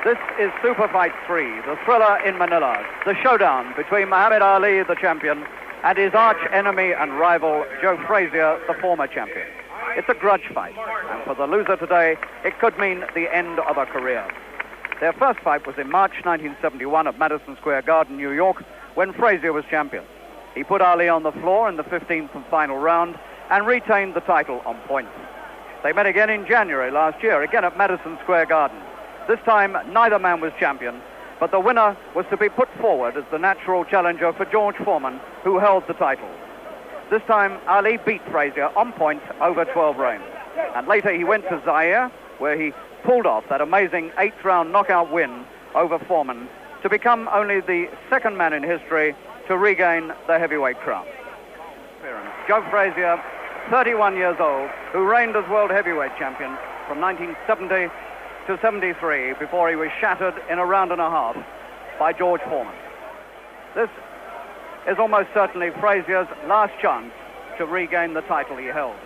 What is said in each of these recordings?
This is Super Fight 3, the Thrilla in Manila, the showdown between Muhammad Ali, the champion, and his arch enemy and rival, Joe Frazier, the former champion. It's a grudge fight, and for the loser today, it could mean the end of a career. Their first fight was in March 1971 at Madison Square Garden, New York, when Frazier was champion. He put Ali on the floor in the 15th and final round and retained the title on points. They met again in January last year, again at Madison Square Garden. This time, neither man was champion, but the winner was to be put forward as the natural challenger for George Foreman, who held the title. This time, Ali beat Frazier on points over 12 rounds. And later he went to Zaire, where he pulled off that amazing 8th round knockout win over Foreman to become only the second man in history to regain the heavyweight crown. Joe Frazier, 31 years old, who reigned as world heavyweight champion from 1970 to 73 before he was shattered in a round and a half by George Foreman. This is almost certainly Frazier's last chance to regain the title he held.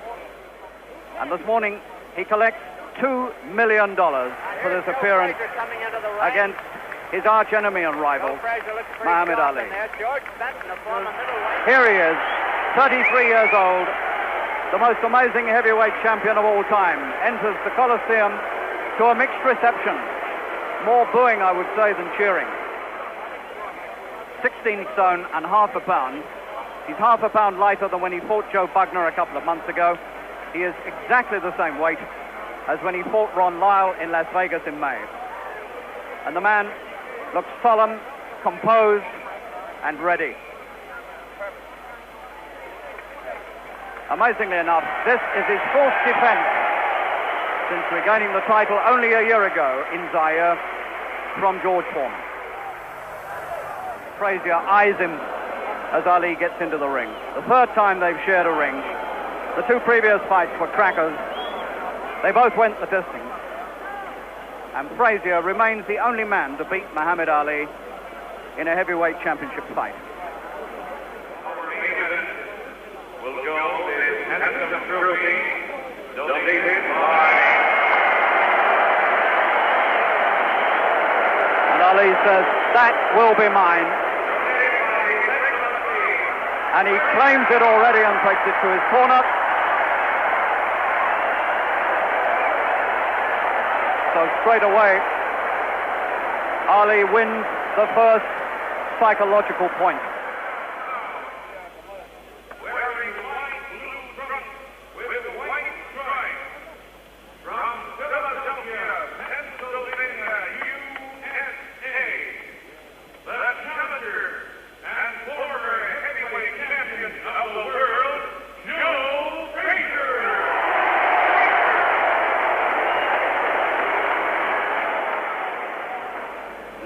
And this morning he collects $2 million for this appearance against his arch enemy and rival, Muhammad Ali. Here he is, 33 years old, the most amazing heavyweight champion of all time, enters the Coliseum to a mixed reception. More booing, I would say, than cheering. 16 stone and half a pound. He's half a pound lighter than when he fought Joe Bugner a couple of months ago. He is exactly the same weight as when he fought Ron Lyle in Las Vegas in May. And the man looks solemn, composed, and ready. Amazingly enough, this is his fourth defense since regaining the title only a year ago in Zaire from George Foreman. Frazier eyes him as Ali gets into the ring. The third time they've shared a ring. The two previous fights were crackers. They both went the distance. And Frazier remains the only man to beat Muhammad Ali in a heavyweight championship fight. Will go the handsome trophy donated by... And Ali says, that will be mine. And he claims it already and takes it to his corner. So straight away, Ali wins the first psychological point. Wearing white blue trunks with white stripes from Philadelphia, Pennsylvania, USA, the challenger and former heavyweight champion of the world, Joe Frazier.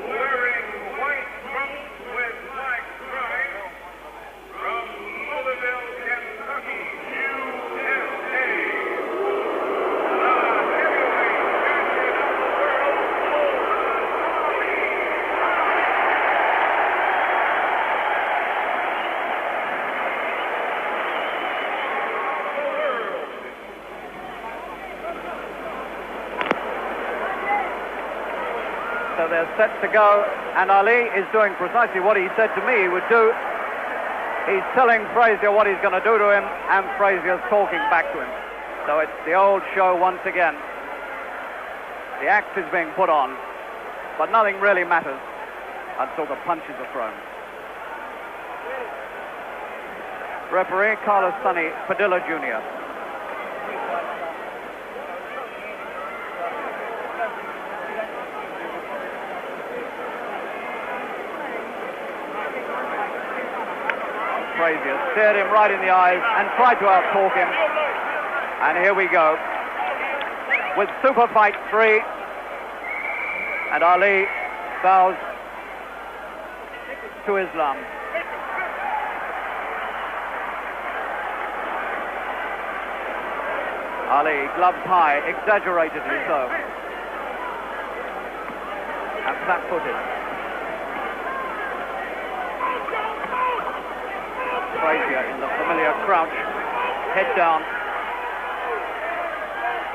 Wearing white trunks with black stripes from Louisville, Kentucky, USA, the heavyweight champion of the world, So they're set to go, and Ali is doing precisely what he said to me he would do. He's telling Frazier what he's going to do to him, and Frazier's talking back to him. So it's the old show once again. The act is being put on, but nothing really matters until the punches are thrown. Referee Carlos Sonny Padilla Jr. Frazier stared him right in the eyes and tried to out-talk him. And here we go with Super Fight 3. And Ali bows to Islam. Ali, gloves high, exaggeratedly so. And flat-footed. Frazier in the familiar crouch, head down,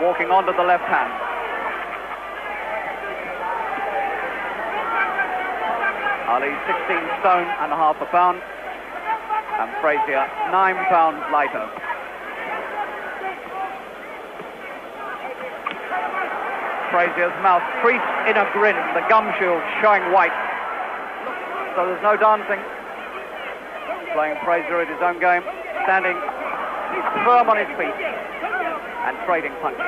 walking onto the left hand. Ali 16 stone and a half a pound, and Frazier 9 pounds lighter. Frazier's mouth creased in a grin, the gum shield showing white. So there's no dancing. Playing Frazier at his own game, standing firm on his feet and trading punches.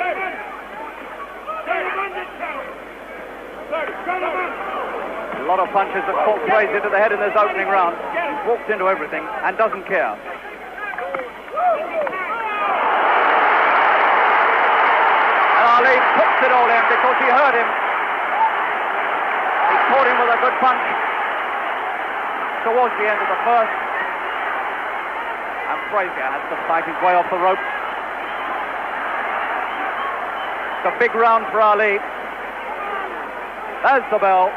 A lot of punches have caught Frazier to the head in this opening round. He's walked into everything and doesn't care. And Ali puts it all in because he hurt him. He caught him with a good punch towards the end of the first. And Frazier has to fight his way off the ropes. It's a big round for Ali. There's the bell.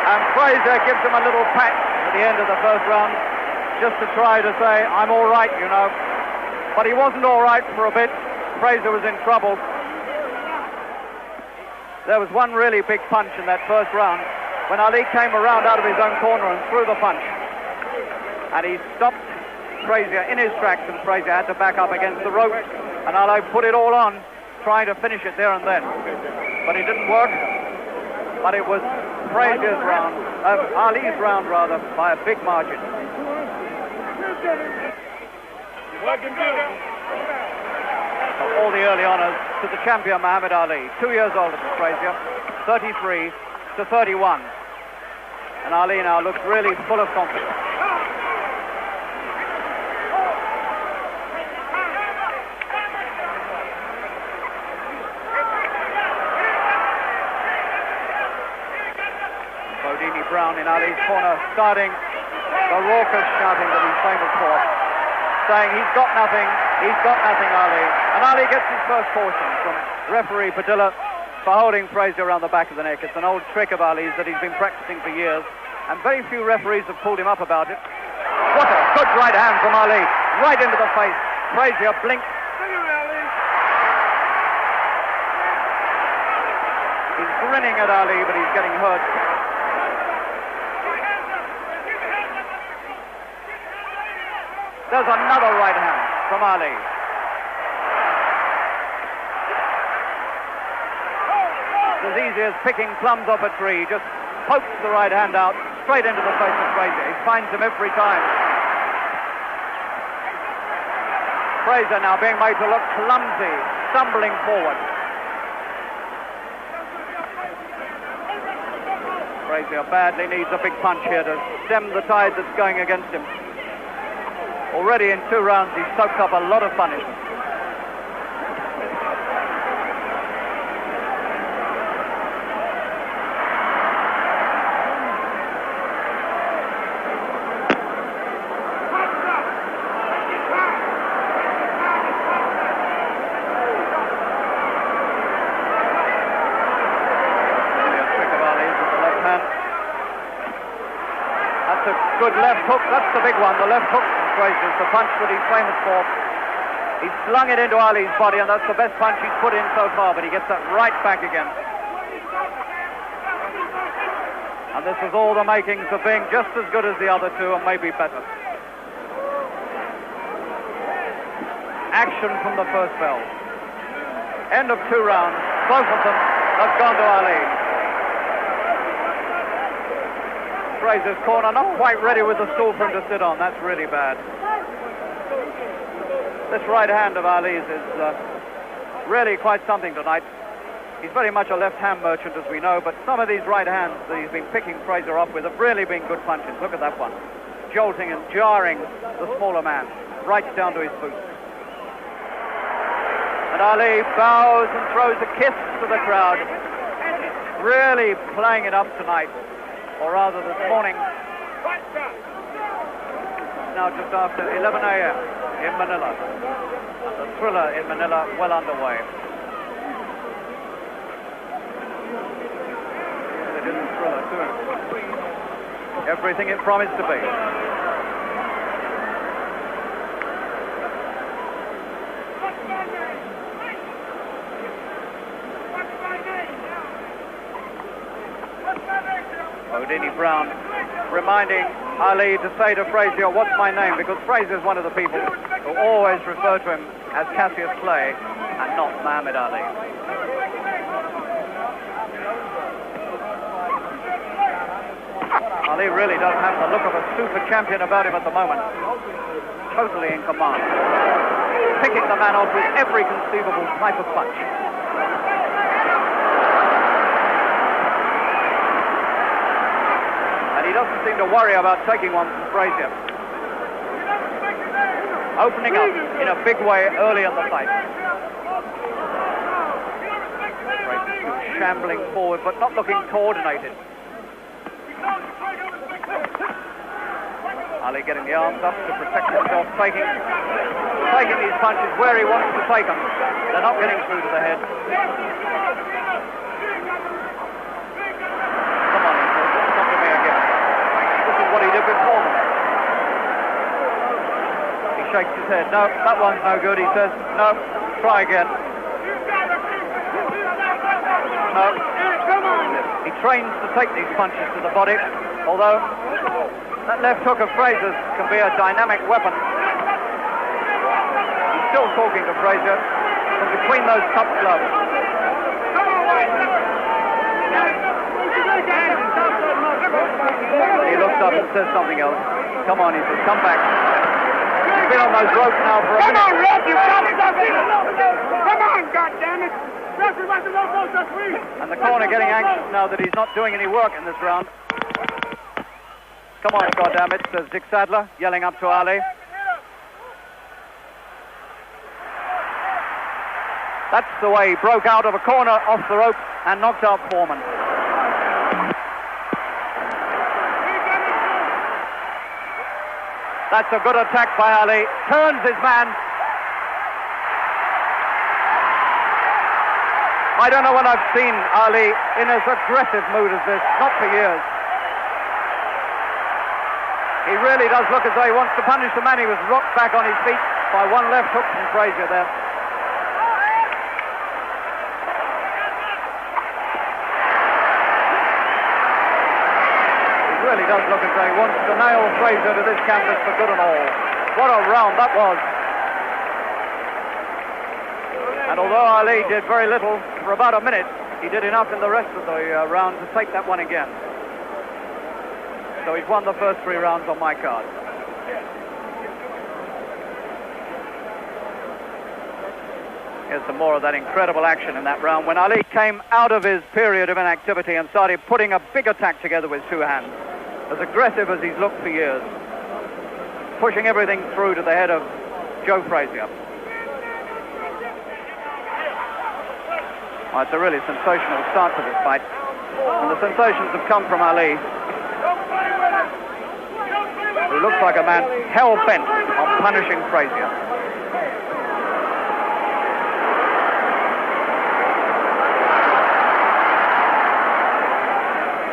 And Frazier gives him a little pat at the end of the first round, just to try to say, I'm all right, you know. But he wasn't all right for a bit. Frazier was in trouble. There was one really big punch in that first round when Ali came around out of his own corner and threw the punch. And he stopped Frazier in his tracks, and Frazier had to back up against the ropes. And Ali put it all on, trying to finish it there and then. But it didn't work. But it was Frazier's round, Ali's round rather, by a big margin. All the early honours to the champion Muhammad Ali, 2 years older than Frazier, 33 to 31. And Ali now looks really full of confidence. Brown in Ali's corner, starting the raucous shouting that he's famous for, saying he's got nothing, Ali. And Ali gets his first caution from referee Padilla for holding Frazier around the back of the neck. It's an old trick of Ali's that he's been practicing for years, and very few referees have pulled him up about it. What a good right hand from Ali, right into the face. Frazier blinks. He's grinning at Ali, but he's getting hurt. There's another right hand from Ali. It's as easy as picking plums off a tree. Just pokes the right hand out straight into the face of Frazier. He finds him every time. Frazier now being made to look clumsy, stumbling forward. Frazier badly needs a big punch here to stem the tide that's going against him. Already in 2 rounds, he's soaked up a lot of punishment. Good left hook, that's the big one, the left hook from Frazier, the punch that he's famous for. He slung it into Ali's body, and that's the best punch he's put in so far, but he gets that right back again. And this was all the makings of being just as good as the other two, and maybe better. Action from the first bell. End of 2 rounds, both of them have gone to Ali. Frazier's corner, not quite ready with the stool for him to sit on. That's really bad. This right hand of Ali's is really quite something tonight. He's very much a left-hand merchant, as we know, but some of these right hands that he's been picking Frazier off with have really been good punches. Look at that one. Jolting and jarring the smaller man right down to his boots. And Ali bows and throws a kiss to the crowd. Really playing it up tonight. Or rather this morning. Now just after 11 a.m. in Manila. And the Thrilla in Manila well underway. It is a Thrilla too. Everything it promised to be. Bodini Brown reminding Ali to say to Frazier, "What's my name?" Because Frazier is one of the people who always refer to him as Cassius Clay and not Muhammad Ali. Ali really does have the look of a super champion about him at the moment. Totally in command. Picking the man off with every conceivable type of punch. And he doesn't seem to worry about taking one from Frazier. Opening up in a big way early in the fight. Frazier shambling forward but not looking coordinated. Ali getting the arms up to protect himself, taking these punches where he wants to take them. They're not getting through to the head. Come on, come to me again. This is what he did before them. He shakes his head. No, that one's no good. He says, no, try again. No. He trains to take these punches to the body, although that left hook of Frazier's can be a dynamic weapon. He's still talking to Frazier from between those cup gloves. He looks up and says something else. Come on, he says, come back. He's been on those ropes now for a minute. Come on, Rep, you got it. Come on, goddammit. And the corner getting anxious now that he's not doing any work in this round. Come on, goddammit, says Dick Sadler, yelling up to Ali. That's the way he broke out of a corner off the rope and knocked out Foreman. That's a good attack by Ali. Turns his man. I don't know when I've seen Ali in as aggressive mood as this, not for years. He really does look as though he wants to punish the man. He was rocked back on his feet by one left hook from Frazier there. He really does look as though he wants to nail Frazier to this canvas for good and all. What a round that was. And although Ali did very little for about a minute, he did enough in the rest of the round to take that one again. So he's won the first 3 rounds on my card. Here's some more of that incredible action in that round when Ali came out of his period of inactivity and started putting a big attack together with 2 hands. As aggressive as he's looked for years. Pushing everything through to the head of Joe Frazier. Well, it's a really sensational start to this fight. And the sensations have come from Ali, who looks like a man hell-bent on punishing Frazier.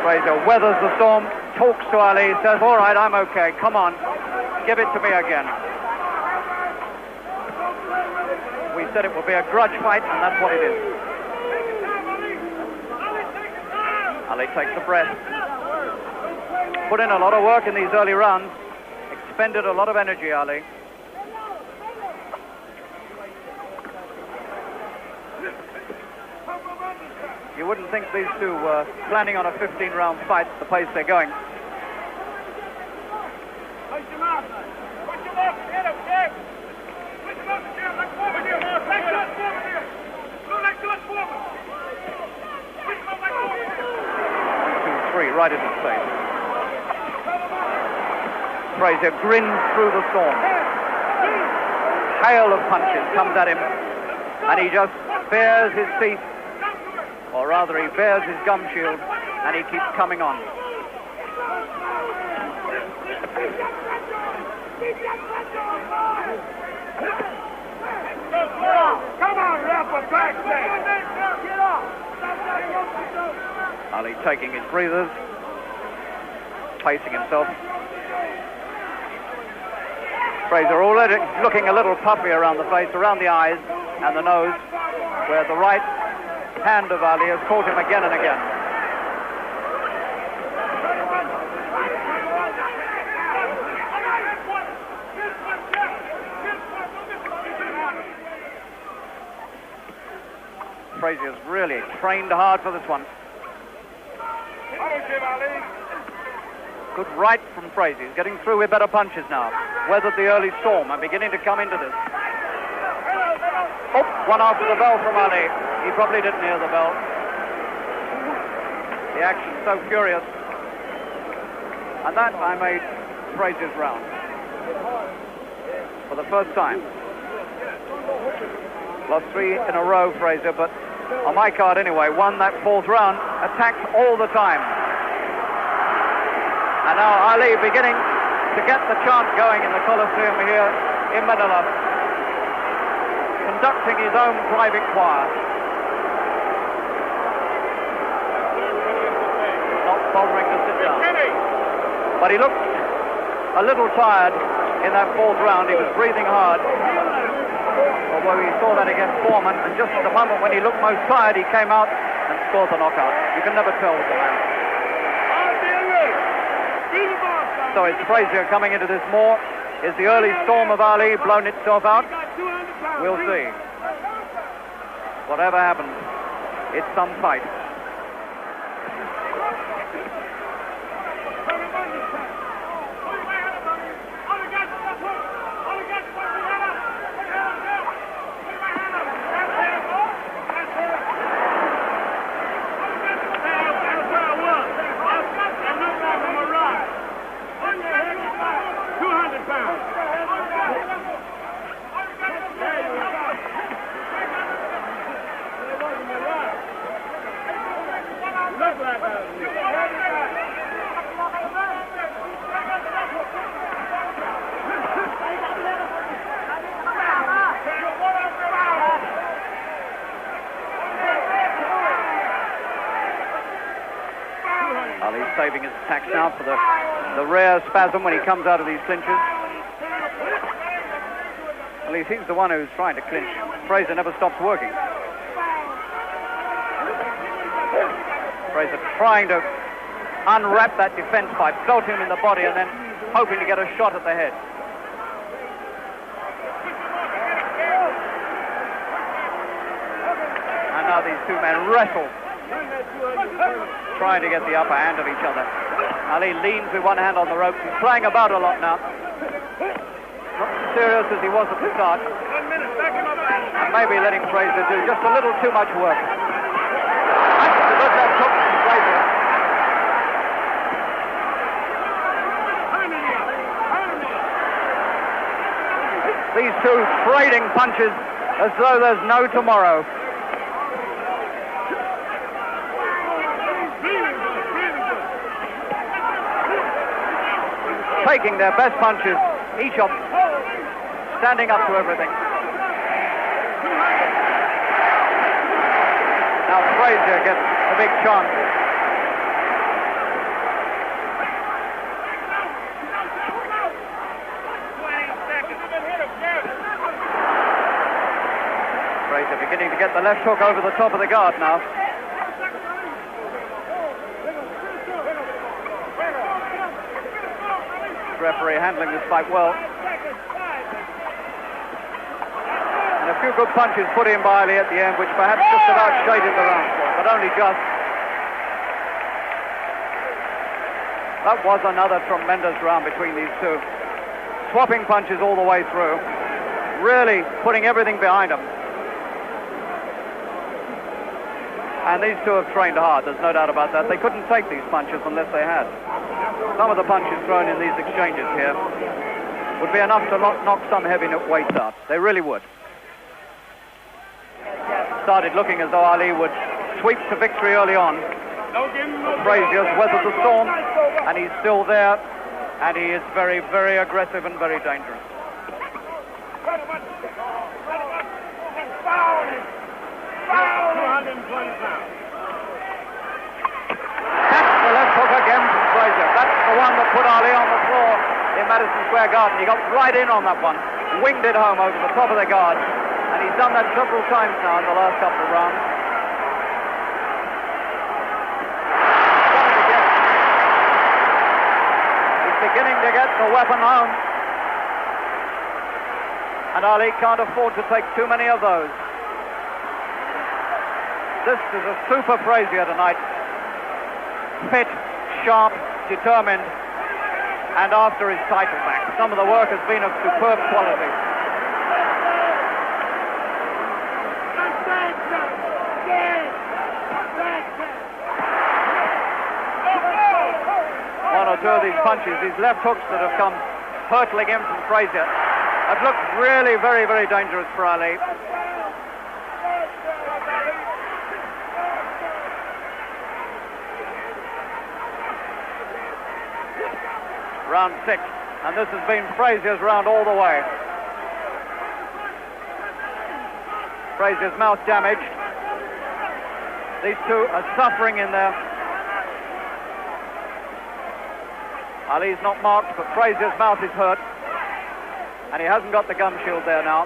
Frazier weathers the storm, talks to Ali, says, all right, I'm okay, come on, give it to me again. We said it would be a grudge fight, and that's what it is. Ali takes a breath. Put in a lot of work in these early rounds. Expended a lot of energy, Ali. You wouldn't think these two were planning on a 15-round fight at the pace they're going. Right at his face. Frazier grins through the storm. Hail of punches comes at him, and he just bares his teeth, or rather he bares his gum shield, and he keeps coming on. Come on, Rep, a back there. Get off. Ali taking his breathers, pacing himself. Frazier already looking a little puffy around the face, around the eyes and the nose, where the right hand of Ali has caught him again and again. Frazier's really trained hard for this one. Good right from Frazier. He's getting through with better punches now. Weathered the early storm and beginning to come into this. Oh, one after the bell from Ali. He probably didn't hear the bell. The action's so furious. And that I made Frazier's round. For the first time. Lost 3 in a row, Frazier, but on my card anyway, won that 4th round. Attacked all the time. And now Ali beginning to get the chant going in the Coliseum here in Manila. Conducting his own private choir. Not bothering to sit down. But he looked a little tired in that 4th round. He was breathing hard. Although we saw that against Foreman, and just at the moment when he looked most tired, he came out and scored the knockout. You can never tell with the man. So it's Frazier coming into this more. Is the early storm of Ali blown itself out? We'll see. Whatever happens, it's some fight. Ali's saving his attacks now for the rare spasm when he comes out of these clinches. Well, he seems the one who's trying to clinch. Frazier never stops working. Frazier trying to unwrap that defense pipe, felt him in the body and then hoping to get a shot at the head. And now these two men wrestle, trying to get the upper hand of each other. Ali leans with one hand on the ropes. He's playing about a lot now. Not as serious as he was at the start. And maybe letting Frazier do just a little too much work. That's a good left hook from Frazier. These two trading punches as though there's no tomorrow. Taking their best punches, each of them standing up to everything. Now Frazier gets a big chance. Frazier beginning to get the left hook over the top of the guard now. Referee handling this fight well. And a few good punches put in by Ali at the end, which perhaps just about shaded the round for him, but only just. That was another tremendous round between these two. Swapping punches all the way through. Really putting everything behind them. And these two have trained hard, there's no doubt about that. They couldn't take these punches unless they had. Some of the punches thrown in these exchanges here would be enough to knock some heavy weights out. They really would. Started looking as though Ali would sweep to victory early on. Frazier's weathered the storm, and he's still there, and he is very, very aggressive and very dangerous. That's the left hook again from Frazier. That's the one that put Ali on the floor in Madison Square Garden. He got right in on that one, winged it home over the top of the guard, and he's done that several times now in the last couple of rounds. He's beginning to get the weapon home, and Ali can't afford to take too many of those. This is a super Frazier tonight. Fit, sharp, determined, and after his title back. Some of the work has been of superb quality. One or two of these punches, these left hooks that have come hurtling in from Frazier, have looked really very, very dangerous for Ali. Round 6, and this has been Frazier's round all the way. Frazier's mouth damaged. These two are suffering in there. Ali's not marked, but Frazier's mouth is hurt, and he hasn't got the gum shield there now.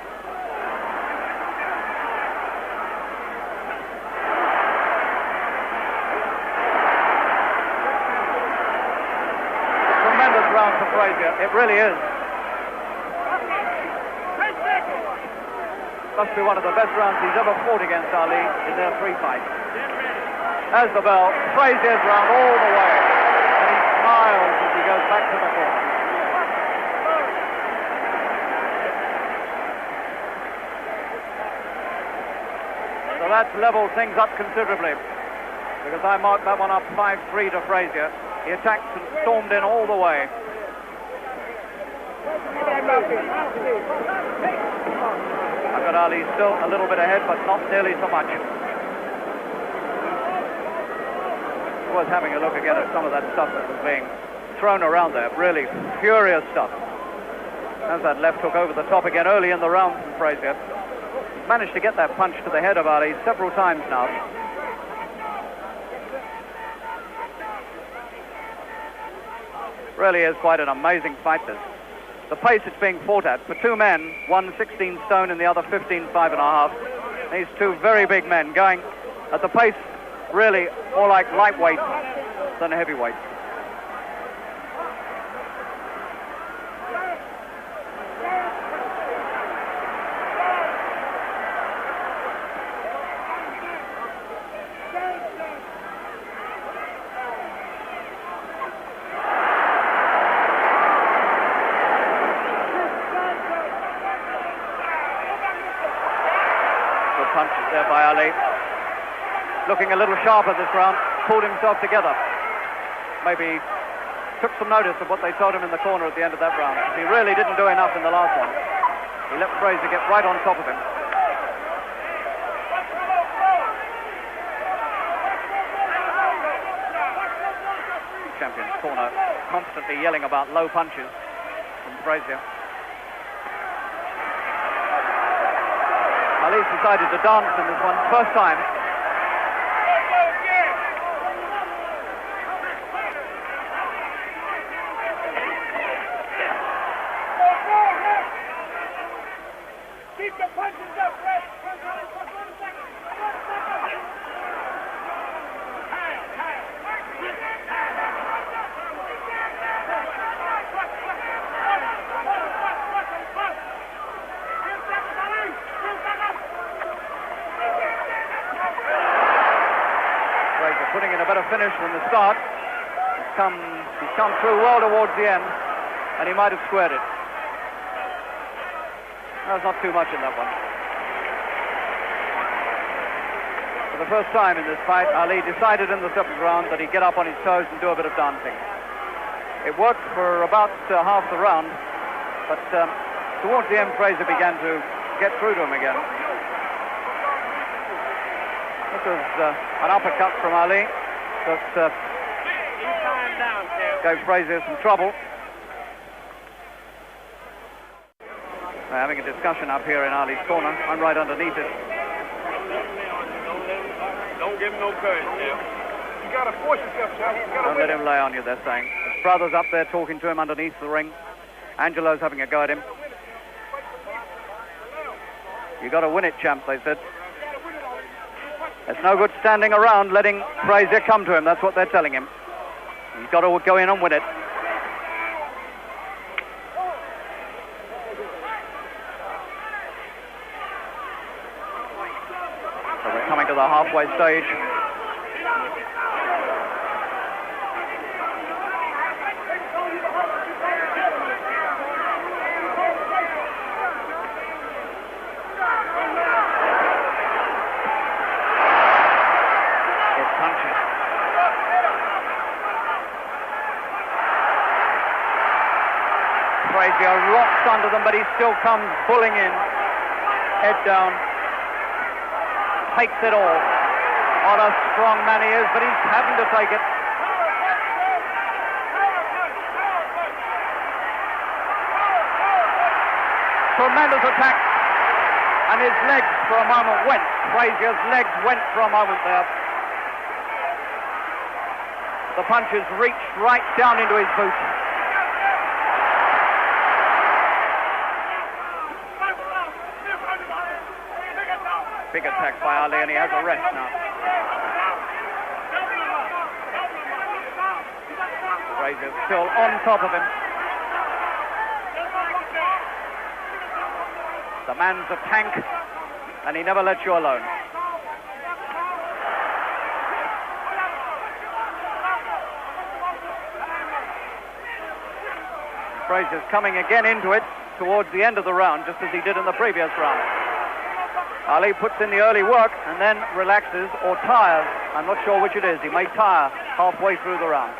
Round for Frazier, it really is. Must be one of the best rounds he's ever fought against Ali in their 3 fights. There's the bell. Frazier's round all the way, and he smiles as he goes back to the corner. So that's leveled things up considerably, because I marked that one up 5-3 to Frazier. He attacked and stormed in all the way. I've got Ali still a little bit ahead, but not nearly so much. I was having a look again at some of that stuff that was being thrown around there. Really furious stuff. There's that left hook over the top again early in the round from Frazier. He's managed to get that punch to the head of Ali several times now. Really is quite an amazing fight, this. The pace it's being fought at, for two men, one 16 stone and the other 15.5. These two very big men going at the pace really more like lightweight than heavyweight. Punches there by Ali. Looking a little sharper this round, pulled himself together. Maybe took some notice of what they told him in the corner at the end of that round. He really didn't do enough in the last one. He let Frazier get right on top of him. Champion's corner constantly yelling about low punches from Frazier. Ali's decided to dance in this one, first time. Keep the punches up, Fred. Putting in a better finish than the start. He's come through well towards the end, and he might have squared it. There's not too much in that one. For the first time in this fight, Ali decided in the 7th round that he'd get up on his toes and do a bit of dancing. It worked for about half the round, but towards the end, Frazier began to get through to him again. This was an uppercut from Ali that gave Frazier some trouble. They're having a discussion up here in Ali's corner. I'm right underneath it. Don't give him no courage, Jeff. You gotta force yourself, Jeff. Don't let him lay on you, they're saying. His brother's up there talking to him underneath the ring. Angelo's having a go at him. You gotta win it, champ, they said. It's no good standing around letting Frazier come to him. That's what they're telling him. He's got to go in and win it. So we're coming to the the halfway stage. Good punches. Frazier rocks under them, but he still comes pulling in. Head down. Takes it all. What a strong man he is, but he's having to take it. Tremendous attack. And his legs for a moment went. Frazier's legs went for a moment there. The punches reached right down into his boot. Big attack by Ali, and he has a rest now. Frazier still on top of him. The man's a tank, and he never lets you alone. Frazier's coming again into it towards the end of the round, just as he did in the previous round. Ali puts in the early work and then relaxes or tires. I'm not sure which it is. He may tire halfway through the round.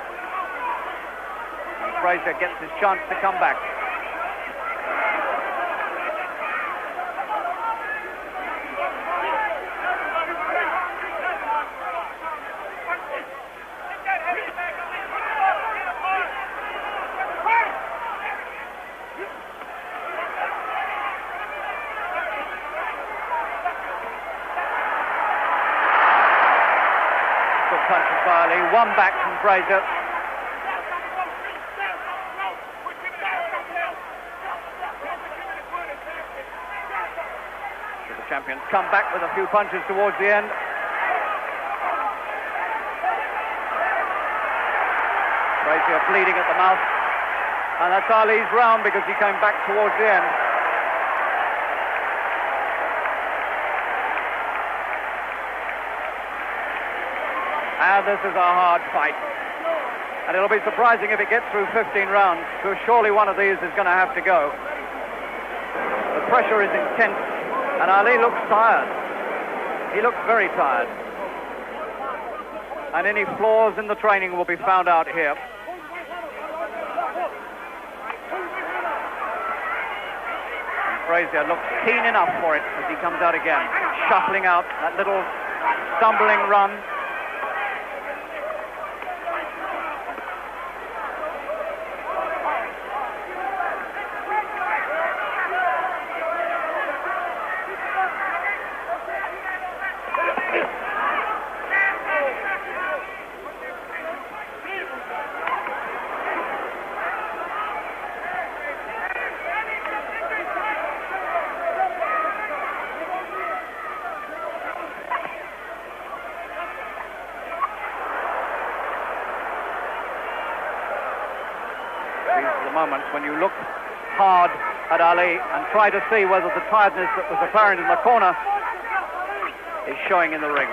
And Frazier gets his chance to come back. Punches by Ali, one back from Frazier. So the champions come back with a few punches towards the end. Frazier bleeding at the mouth. And that's Ali's round because he came back towards the end. And this is a hard fight. And it'll be surprising if it gets through 15 rounds, because surely one of these is going to have to go. The pressure is intense, and Ali looks tired. He looks very tired. And any flaws in the training will be found out here. And Frazier looks keen enough for it as he comes out again, shuffling out that little stumbling run. These are the moments when you look hard at Ali and try to see whether the tiredness that was apparent in the corner is showing in the ring.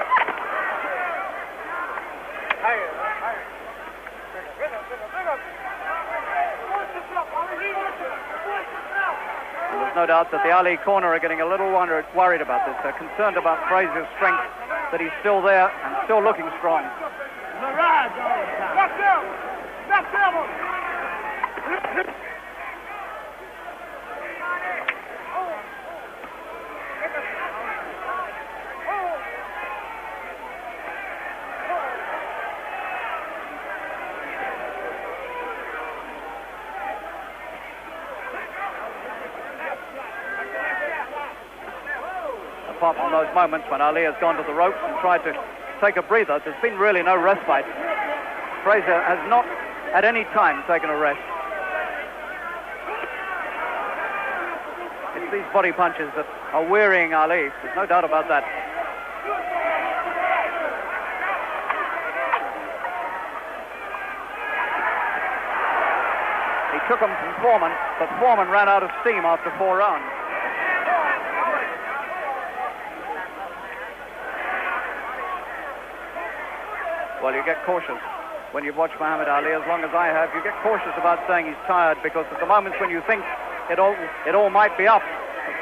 And there's no doubt that the Ali corner are getting a little worried about this. They're concerned about Frazier's strength, that he's still there and still looking strong. Apart from those moments when Ali has gone to the ropes and tried to take a breather, there's been really no respite. Frazier has not at any time taken a rest. It's these body punches that are wearying Ali. There's no doubt about that. He took them from Foreman, but Foreman ran out of steam after 4 rounds. Well, you get cautious when you've watched Muhammad Ali as long as I have. You get cautious about saying he's tired, because at the moments when you think it all might be up,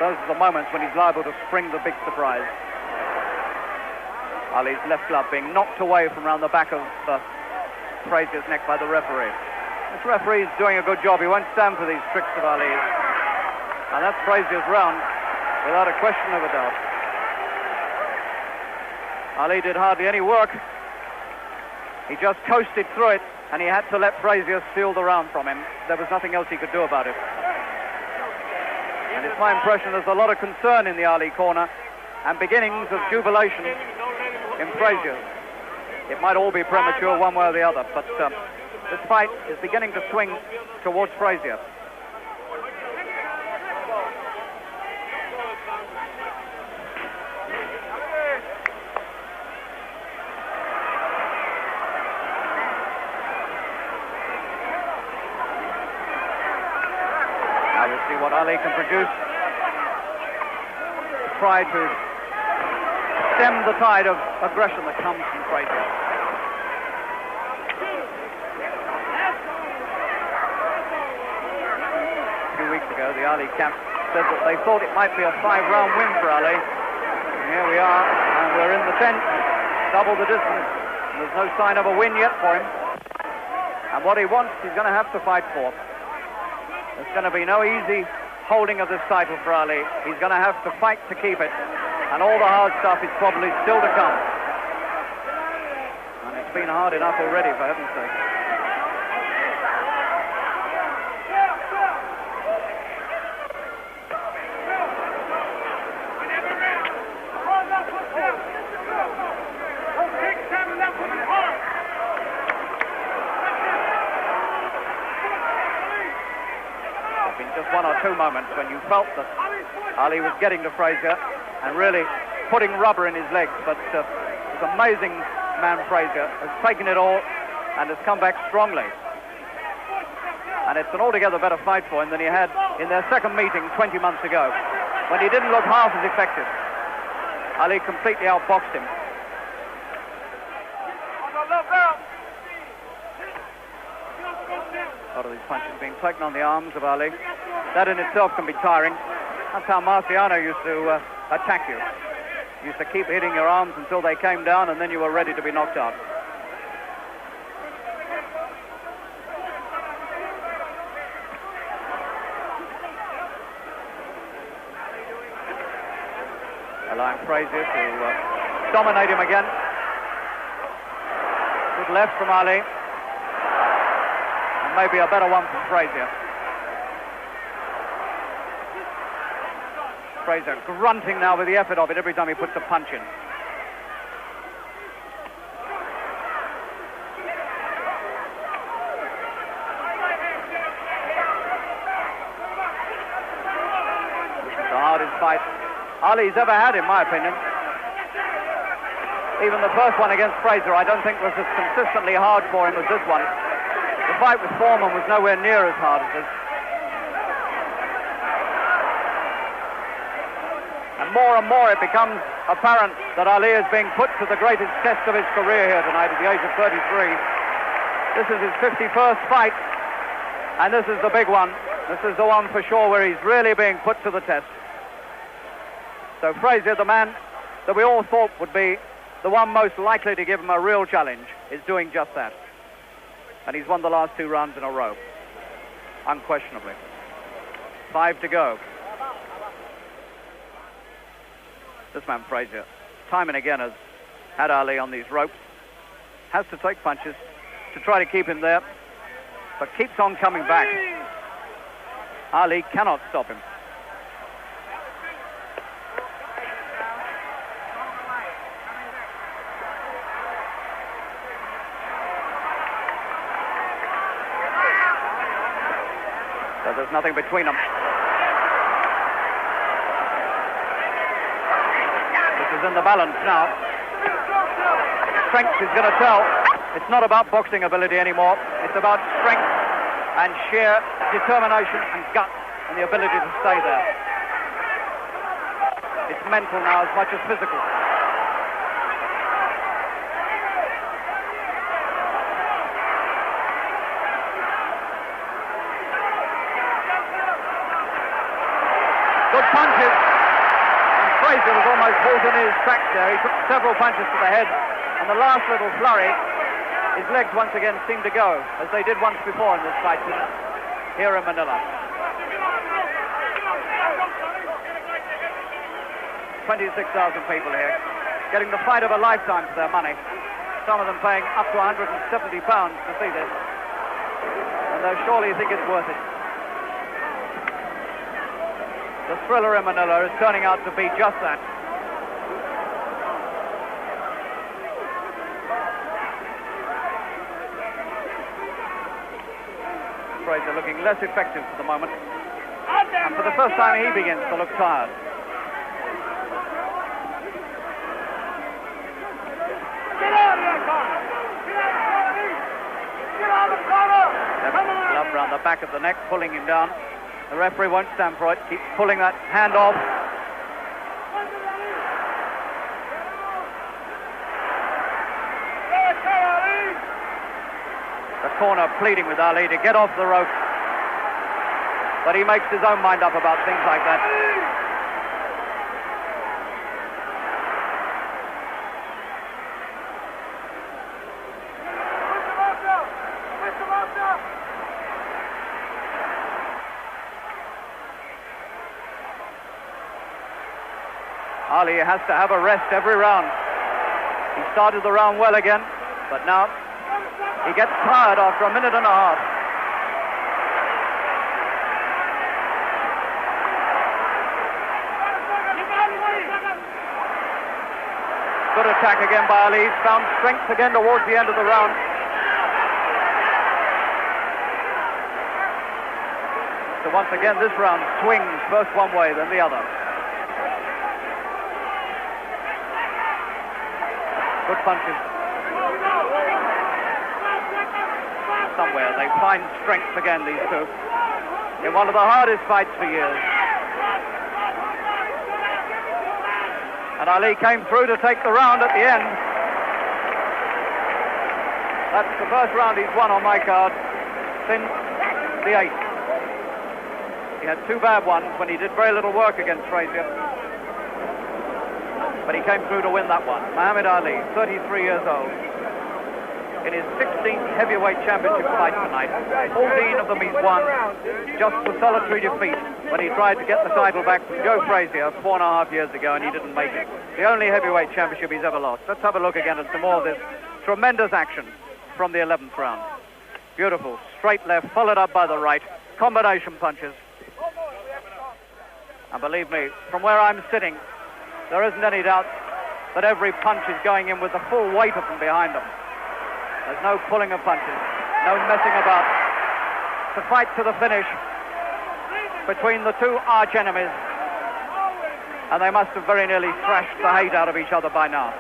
those are the moments when he's liable to spring the big surprise. Ali's left glove being knocked away from around the back of Frazier's neck by the referee. This referee's doing a good job. He won't stand for these tricks of Ali's. And that's Frazier's round, without a question of a doubt. Ali did hardly any work. He just coasted through it, and he had to let Frazier steal the round from him. There was nothing else he could do about it. And it's my impression there's a lot of concern in the Ali corner, and beginnings of jubilation in Frazier. It might all be premature one way or the other, but this fight is beginning to swing towards Frazier. Now we'll see what Ali can produce. Try to stem the tide of aggression that comes from Frazier. A few weeks ago, the Ali camp said that they thought it might be a 5-round win for Ali. And here we are, and we're in the 10th, double the distance. And there's no sign of a win yet for him. And what he wants, he's going to have to fight for. There's going to be no easy holding of this title for Ali. He's going to have to fight to keep it. And all the hard stuff is probably still to come. And it's been hard enough already, for heaven's sake. There's been just one or two moments when you felt that Ali was getting to Frazier and really putting rubber in his legs, but this amazing man Frazier has taken it all and has come back strongly. And it's an altogether better fight for him than he had in their second meeting 20 months ago, when he didn't look half as effective. Ali completely outboxed him. A lot of these punches being taken on the arms of Ali. That in itself can be tiring. That's how Marciano used to attack you. He used to keep hitting your arms until they came down, and then you were ready to be knocked out. Allowing Frazier to dominate him again. Good left from Ali. And maybe a better one from Frazier. Frazier grunting now with the effort of it every time he puts a punch in. This is the hardest fight Ali's ever had, in my opinion. Even the first one against Frazier, I don't think was as consistently hard for him as this one. The fight with Foreman was nowhere near as hard as this. And more it becomes apparent that Ali is being put to the greatest test of his career here tonight at the age of 33. This is his 51st fight, and this is the big one. This is the one for sure where he's really being put to the test. So Frazier, the man that we all thought would be the one most likely to give him a real challenge, is doing just that. And he's won the last 2 rounds in a row, unquestionably. 5 to go. This man Frazier, time and again, has had Ali on these ropes. Has to take punches to try to keep him there, but keeps on coming back. Ali cannot stop him. So there's nothing between them. In the balance now. Strength is going to tell. It's not about boxing ability anymore. It's about strength and sheer determination and gut and the ability to stay there. It's mental now as much as physical. froze in his tracks there. He took several punches to the head, and the last little flurry, his legs once again seemed to go, as they did once before in this fight here in Manila. 26,000 people here, getting the fight of a lifetime for their money. Some of them paying up to £170 to see this. And they surely think it's worth it. The Thrilla in Manila is turning out to be just that. Frazier looking less effective for the moment. And for the first time he begins to look tired. Glove round the back of the neck, pulling him down. The referee won't stand for it. Keeps pulling that hand off. The corner pleading with Ali to get off the rope. But he makes his own mind up about things like that. Ali has to have a rest every round. He started the round well again, but now he gets tired after a minute and a half. Good attack again by Ali. He's found strength again towards the end of the round. So once again, this round swings first one way, then the other. Good punches. Somewhere they find strength again, these two, in one of the hardest fights for years. And Ali came through to take the round at the end. That's the first round he's won on my card since the 8th. He had two bad ones when he did very little work against Frazier. But he came through to win that one. Muhammad Ali, 33 years old, in his 16th heavyweight championship fight tonight. 14 of them he's won, just for solitary defeat when he tried to get the title back from Joe Frazier 4.5 years ago, and he didn't make it. The only heavyweight championship he's ever lost. Let's have a look again at some more of this tremendous action from the 11th round. Beautiful, straight left, followed up by the right, combination punches. And believe me, from where I'm sitting, there isn't any doubt that every punch is going in with the full weight of them behind them. There's no pulling of punches, no messing about. It's a fight to the finish between the two arch enemies, and they must have very nearly thrashed the hate out of each other by now.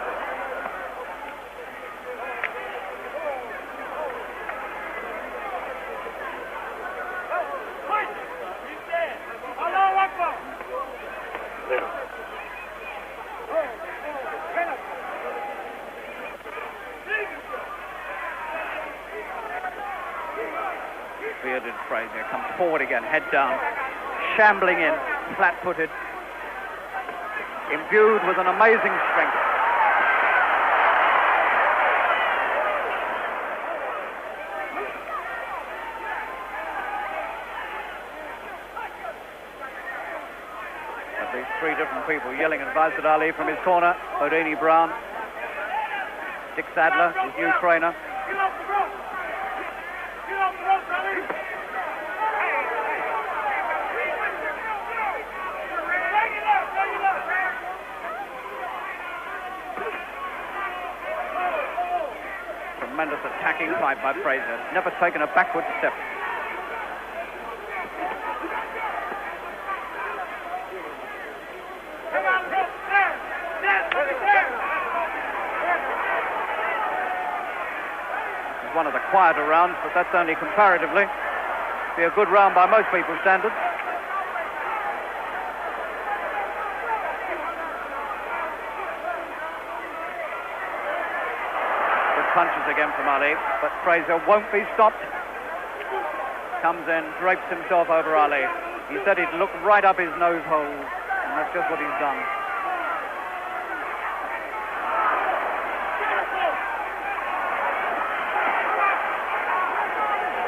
Bearded Frazier comes forward again, head down, shambling in, flat-footed, imbued with an amazing strength. At least three different people yelling advice at Ali from his corner. Houdini Brown, Dick Sadler, his new trainer. Tremendous attacking fight by Frazier. Never taken a backward step. This is one of the quieter rounds, but that's only comparatively. Be a good round by most people's standards. Punches again from Ali, but Frazier won't be stopped. Comes in, drapes himself over Ali. He said he'd look right up his nose hole, and that's just what he's done.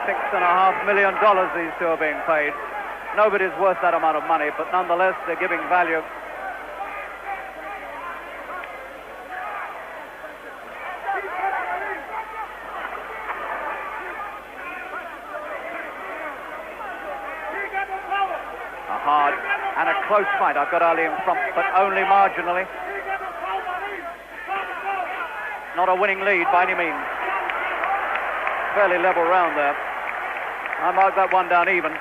$6.5 million these two are being paid. Nobody's worth that amount of money, but nonetheless, they're giving value. A hard and a close fight. I've got Ali in front, but only marginally. Not a winning lead by any means. Fairly level round there. I marked that one down even.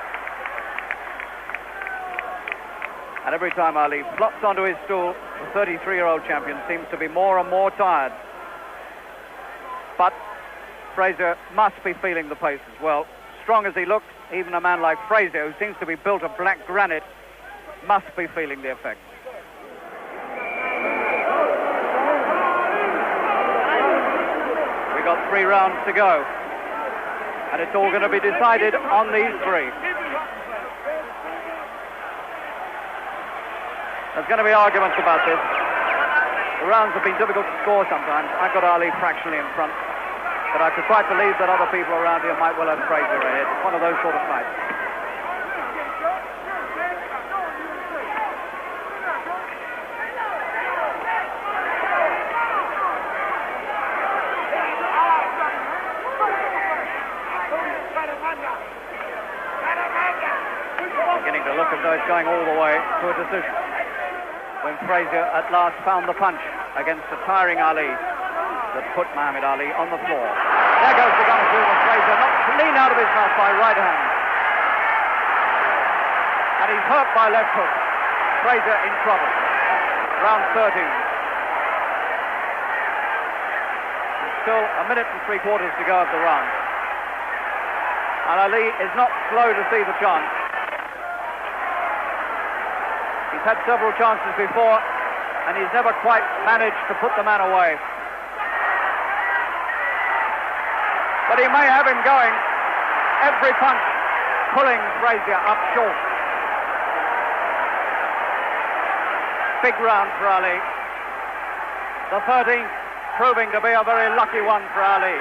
And every time Ali flops onto his stool, the 33-year-old champion seems to be more and more tired. But Frazier must be feeling the pace as well. Strong as he looks, even a man like Frazier, who seems to be built of black granite, must be feeling the effect. We've got 3 rounds to go. And it's all going to be decided on these 3. There's going to be arguments about this. The rounds have been difficult to score sometimes. I've got Ali fractionally in front. But I could quite believe that other people around here might well have Frazier ahead. It's one of those sort of fights. Beginning to look as though it's going all the way to a decision. When Frazier at last found the punch against a tiring Ali that put Muhammad Ali on the floor. There goes the gun through with Frazier, knocked clean out of his mouth by right hand. And he's hurt by left hook. Frazier in trouble. Round 13. Still a minute and 3/4 to go of the round. And Ali is not slow to see the chance. He's had several chances before, and he's never quite managed to put the man away. But he may have him going. Every punch pulling Frazier up short. Big round for Ali. The 13th proving to be a very lucky one for Ali.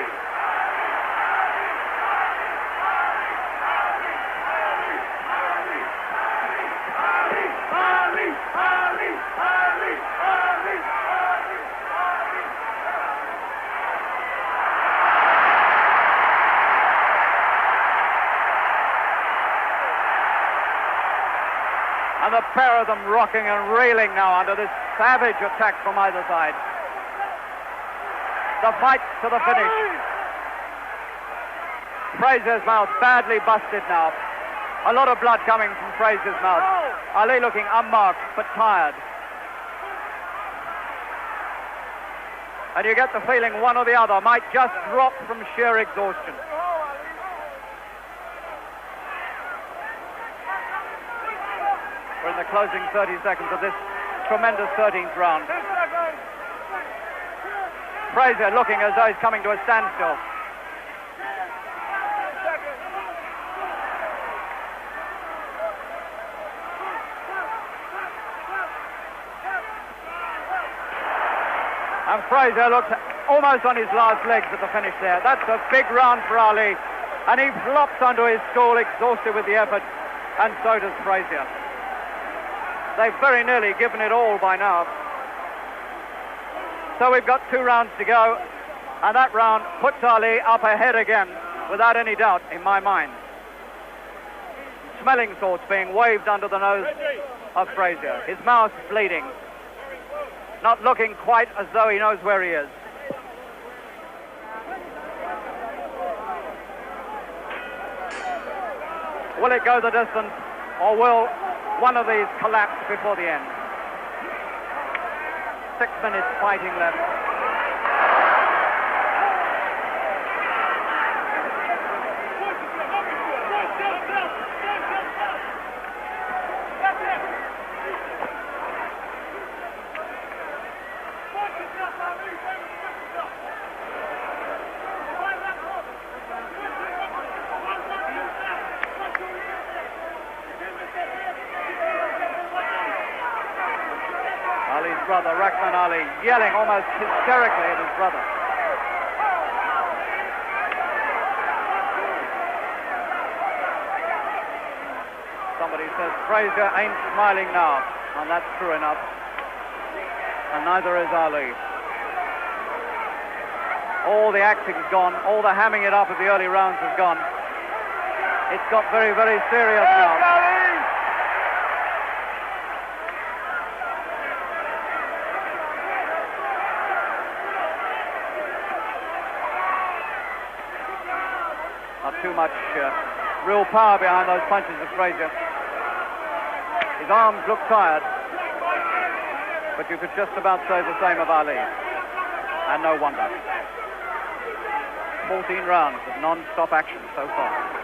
And the pair of them rocking and reeling now under this savage attack from either side. The fight to the finish. Frazier's mouth badly busted now. A lot of blood coming from Frazier's mouth. Ali looking unmarked but tired. And you get the feeling one or the other might just drop from sheer exhaustion. We're in the closing 30 seconds of this tremendous 13th round. Frazier looking as though he's coming to a standstill. And Frazier looks almost on his last legs at the finish there. That's a big round for Ali. And he flops onto his stool, exhausted with the effort. And so does Frazier. They've very nearly given it all by now. So we've got 2 rounds to go. And that round puts Ali up ahead again, without any doubt in my mind. Smelling salts being waved under the nose of Frazier. His mouth bleeding. Not looking quite as though he knows where he is. Will it go the distance, or will one of these collapse before the end? 6 minutes fighting left. Brother Rahman Ali yelling almost hysterically at his brother. says Frazier ain't smiling now. And that's true enough. And neither is Ali. All the acting's gone. All the hamming it up of the early rounds has gone. It's got very, very serious now. Not too much real power behind those punches of Frazier. His arms look tired, but you could just about say the same of Ali. And no wonder. 14 rounds of non-stop action so far.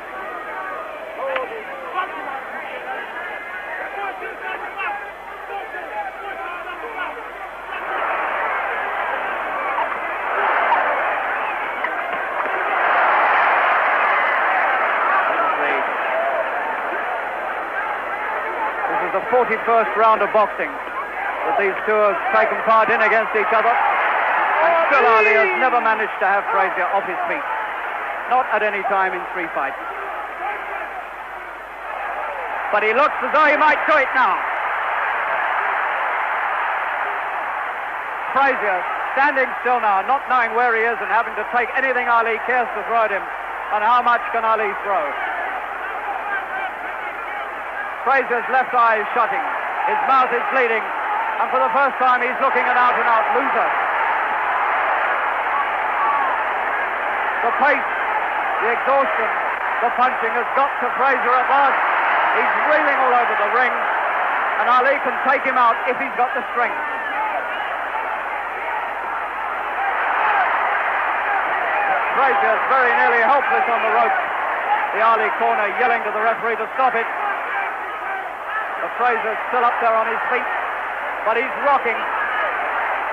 This is the 41st round of boxing that these two have taken part in against each other. And still Ali has never managed to have Frazier off his feet. Not at any time in 3 fights. But he looks as though he might do it now. Frazier standing still now, not knowing where he is and having to take anything Ali cares to throw at him. And how much can Ali throw? Frazier's left eye is shutting. His mouth is bleeding. And for the first time he's looking an out-and-out loser. The pace, the exhaustion, the punching has got to Frazier at last. He's reeling all over the ring, and Ali can take him out if he's got the strength. Frazier's very nearly helpless on the rope. The Ali corner yelling to the referee to stop it. But Frazier's still up there on his feet, but he's rocking,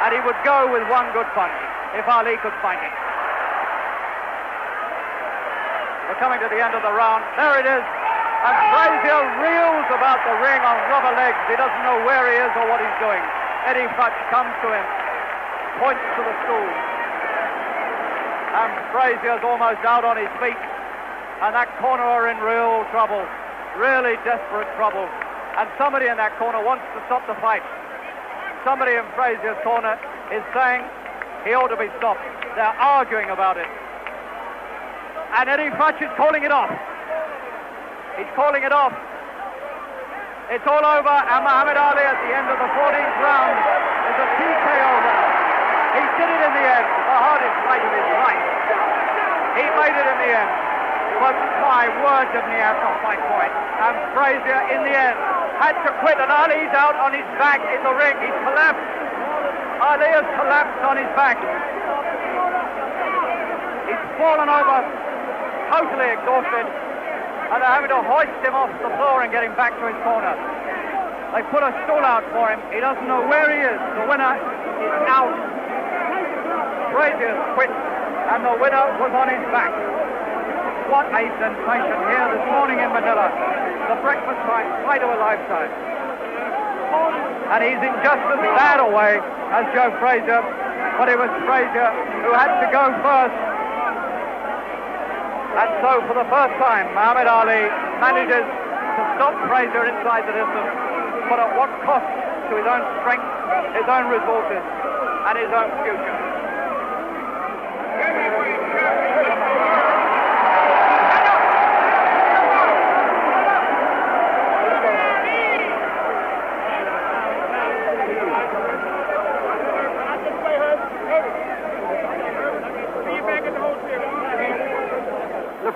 and he would go with one good punch if Ali could find it. We're coming to the end of the round. There it is. And Frazier reels about the ring on rubber legs. He doesn't know where he is or what he's doing. Eddie Futch comes to him, points to the stool. And Frazier's almost out on his feet. And that corner are in real trouble. Really desperate trouble. And somebody in that corner wants to stop the fight. Somebody in Frazier's corner is saying he ought to be stopped. They're arguing about it. And Eddie Futch is calling it off. He's calling it off. It's all over, and Muhammad Ali at the end of the 14th round is a TKO winner. He did it in the end, the hardest fight of his life. He made it in the end. But my word, didn't he have to fight for it? And Frazier, in the end, had to quit, and Ali's out on his back in the ring. He's collapsed. Ali has collapsed on his back. He's fallen over, totally exhausted, and they're having to hoist him off the floor and get him back to his corner. They put a stool out for him. He doesn't know where he is. The winner is out. Frazier's quit, and the winner was on his back. What a sensation here this morning in Manila. The breakfast fight of a lifetime. And he's in just as bad a way as Joe Frazier, but it was Frazier who had to go first. And so for the first time, Muhammad Ali manages to stop Frazier inside the distance, but at what cost to his own strength, his own resources, and his own future.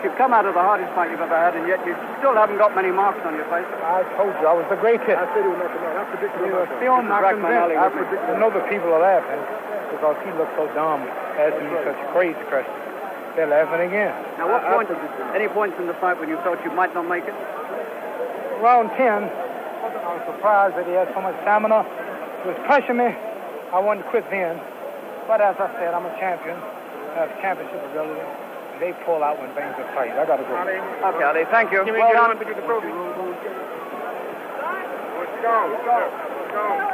You've come out of the hardest fight you've ever had, and yet you still haven't got many marks on your face. I told you, I was the great hit. I said he was not I predicted You were still not convinced. I know the people are laughing because he looked so dumb, asking me such a crazy question. They're laughing again. Now, any points in the fight when you felt you might not make it? Round 10, I was surprised that he had so much stamina. He was pressuring me. I wanted to quit then. But as I said, I'm a champion. I have championship ability. They pull out when things are tight. I got to go. Okay, Ali, thank you. Well done. Let's go.